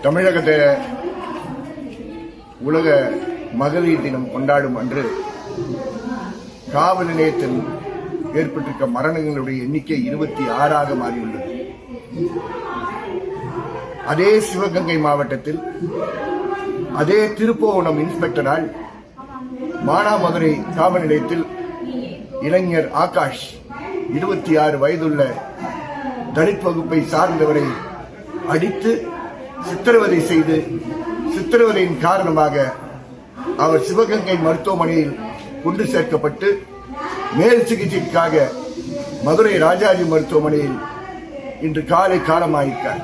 தமிழகத்தை உலக மகளிர் தினம் கொண்டாடும் அன்று காவல் நிலையத்தில் ஏற்பட்டிருக்க மரணங்களுடைய எண்ணிக்கை 26 மாறியுள்ளது. அதே சிவகங்கை மாவட்டத்தில் அதே திருப்புவனம் இன்ஸ்பெக்டரால் மானாமதுரை காவல் நிலையத்தில் இளைஞர் ஆகாஷ் 26 வயதுள்ள தலித் வகுப்பை சார்ந்தவரை அடித்து சித்திரவதை செய்து சித்திரவதையின் காரணமாக அவர் சிவகங்கை மருத்துவமனையில் கொண்டு சேர்க்கப்பட்டு மேல் சிகிச்சைக்காக மதுரை ராஜாஜி மருத்துவமனையில் இன்று காலை காலமாயிருக்கார்.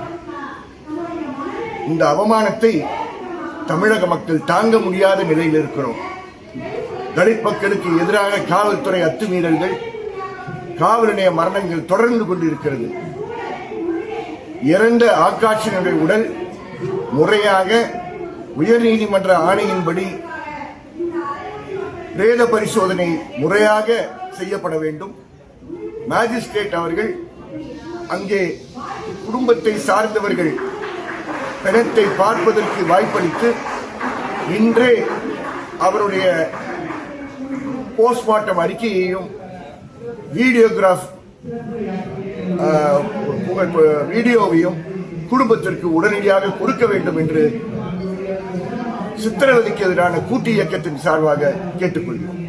இந்த அவமானத்தை தமிழக மக்கள் தாங்க முடியாத நிலையில் இருக்கிறோம். தலித் மக்களுக்கு எதிராக காவல்துறை அத்துமீறல்கள், காவல் நிலைய மரணங்கள் தொடர்ந்து கொண்டிருக்கிறது. இறந்த ஆகாஷினுடைய உடல் முறையாக உயர்நீதிமன்ற ஆணையின்படி பிரேத பரிசோதனை முறையாக செய்யப்பட வேண்டும். மேஜிஸ்ட்ரேட் அவர்கள் அங்கே குடும்பத்தை சார்ந்தவர்கள் பிணத்தை பார்ப்பதற்கு வாய்ப்பளித்து இன்றே அவருடைய போஸ்ட்மார்ட்டம் அறிக்கையையும் வீடியோவையும் குடும்பத்திற்கு உடனடியாக கொடுக்க வேண்டும் என்று சித்திரவதைக்கு எதிரான கூட்டு இயக்கத்தின் சார்பாக கேட்டுக்கொள்கிறோம்.